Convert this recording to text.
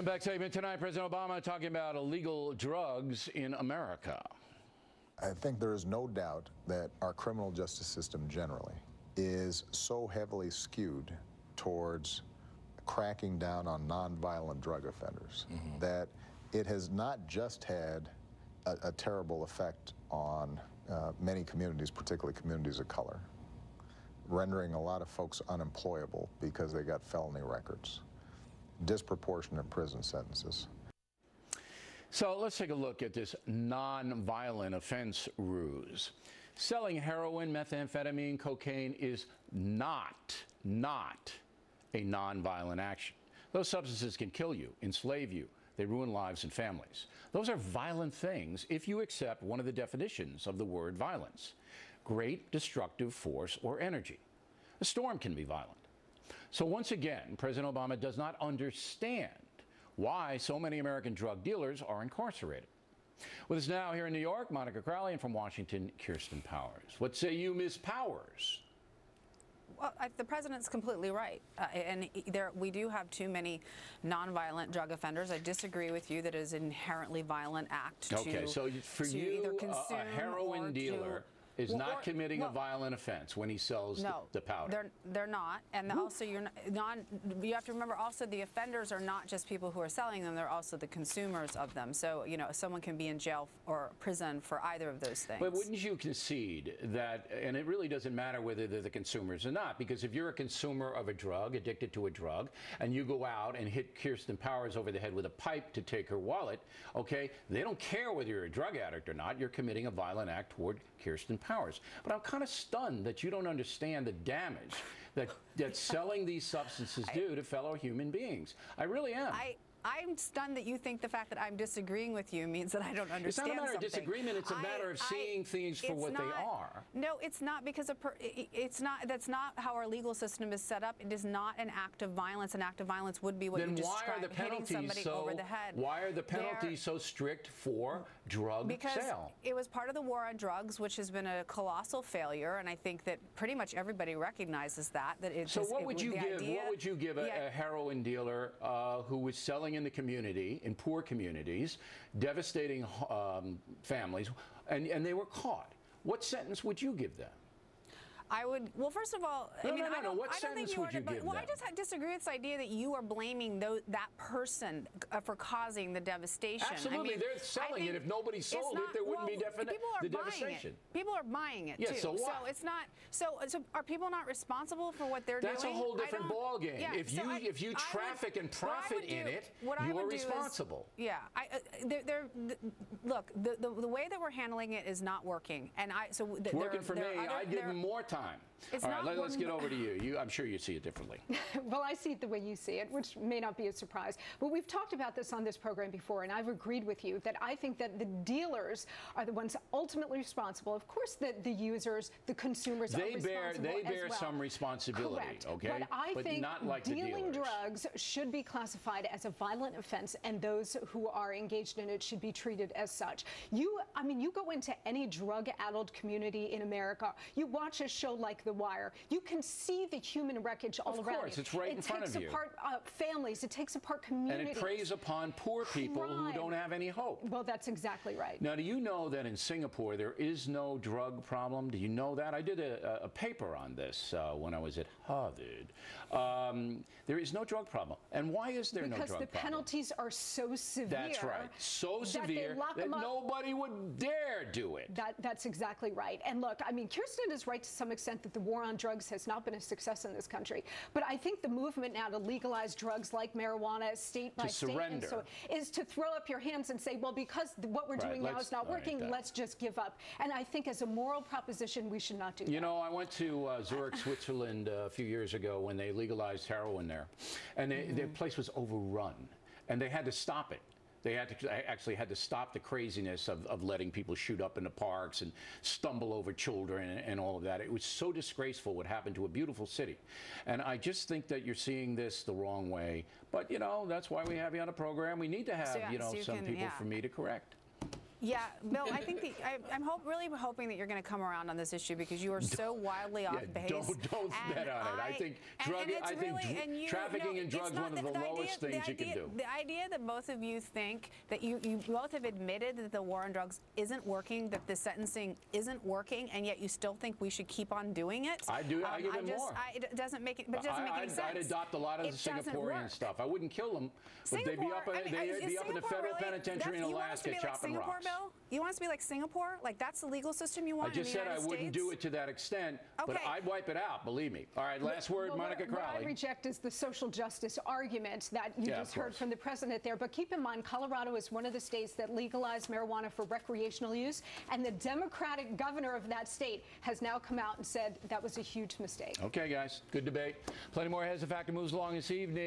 Back segment tonight, President Obama talking about illegal drugs in America. I think there is no doubt that our criminal justice system generally is so heavily skewed towards cracking down on nonviolent drug offenders that it has not just had a terrible effect on many communities, particularly communities of color, rendering a lot of folks unemployable because they got felony records, disproportionate prison sentences. So let's take a look at this non-violent offense ruse. Selling heroin, methamphetamine, cocaine is not a non-violent action. Those substances can kill you, enslave you. They ruin lives and families. Those are violent things if you accept one of the definitions of the word violence: great destructive force or energy. A storm can be violent. So once again, President Obama does not understand why so many American drug dealers are incarcerated. With us now here in New York, Monica Crowley, and from Washington, Kirsten Powers. What say you, Ms. Powers? Well, the president's completely right. We do have too many nonviolent drug offenders. I disagree with you that it is an inherently violent act so for to you, either consume a heroin dealer is not committing a violent offense when he sells the powder. They're not, and also you have to remember also the offenders are not just people who are selling them; they're also the consumers of them. So someone can be in jail or prison for either of those things. But wouldn't you concede that, and it really doesn't matter whether they're the consumers or not, because if you're a consumer of a drug, addicted to a drug, and you go out and hit Kirsten Powers over the head with a pipe to take her wallet, okay, they don't care whether you're a drug addict or not. You're committing a violent act toward Kirsten Powers. But I'm kind of stunned that you don't understand the damage that selling these substances do to fellow human beings. I really am. I'm stunned that you think the fact that I'm disagreeing with you means that I don't understand something. It's not a matter something. of disagreement. It's a matter of seeing things for what they are. No, it's not, because it's not. That's not how our legal system is set up. It is not an act of violence. An act of violence would be what you described, hitting somebody over the head. Why are the penalties so strict for drug sale? It was part of the war on drugs, which has been a colossal failure, and I think that pretty much everybody recognizes that. So what would you give a heroin dealer who was selling in the community, in poor communities, devastating families, and they were caught? What sentence would you give them? I would, well, first of all, I don't think you would give them? I just disagree with this idea that you are blaming that person for causing the devastation. Absolutely, they're selling it. If nobody sold it, there wouldn't be the devastation. People are buying it, too. So what? So it's not. So are people not responsible for what they're doing? That's a whole different ballgame. Yeah, if you traffic and profit in it, you are responsible. Look, the way that we're handling it is not working, and it's working for me. I'd give them more time. All right, let's get over to you. I'm sure you see it differently. Well, I see it the way you see it, which may not be a surprise. But we've talked about this on this program before, and I've agreed with you that I think that the dealers are the ones ultimately responsible. Of course, the users, the consumers are responsible They bear as well. Some responsibility, correct. okay? But I think not like dealing drugs should be classified as a violent offense, and those who are engaged in it should be treated as such. You go into any drug-addled community in America, you watch a show like The Wire, you can see the human wreckage all around you. Of course, it's right in front of you. It takes apart families, it takes apart communities. And it preys upon poor people who don't have any hope. Well, that's exactly right. Now, do you know that in Singapore there is no drug problem? Do you know that? I did a paper on this when I was at Harvard. There is no drug problem. And why is there no drug problem? Because the penalties are so severe. That's right. So severe that nobody would dare do it. That's exactly right. And look, Kirsten is right to some extent that the war on drugs has not been a success in this country. But I think the movement now to legalize drugs like marijuana state by state is to throw up your hands and say, well, because what we're doing now is not working, let's just give up. And I think as a moral proposition, we should not do that. You know, I went to Zurich, Switzerland a few years ago when they legalized heroin there. And their place was overrun. And they had to stop it. They actually had to stop the craziness of letting people shoot up in the parks and stumble over children and all of that. It was so disgraceful what happened to a beautiful city. And I just think that you're seeing this the wrong way. But, that's why we have you on a program. We need to have, some people for me to correct. Yeah, Bill, I think I'm really hoping that you're going to come around on this issue because you are so wildly off base. Don't bet on it. I think trafficking in drugs is one of the lowest things you can do. The idea that both of you think that you both have admitted that the war on drugs isn't working, that the sentencing isn't working, and yet you still think we should keep on doing it. I do. I give it more. It doesn't make it. But it doesn't make any sense. I'd adopt a lot of the Singaporean stuff. I wouldn't kill them, but they'd be up in the federal penitentiary in Alaska chopping rocks. Bill? You want us to be like Singapore? Like that's the legal system you want? I just said I wouldn't do it to that extent, but I'd wipe it out. Believe me. All right, last word, Monica Crowley. What I reject is the social justice argument that you just heard from the president there. But keep in mind, Colorado is one of the states that legalized marijuana for recreational use, and the Democratic governor of that state has now come out and said that was a huge mistake. Okay, guys, good debate. Plenty more Heads of Factor moves along this evening.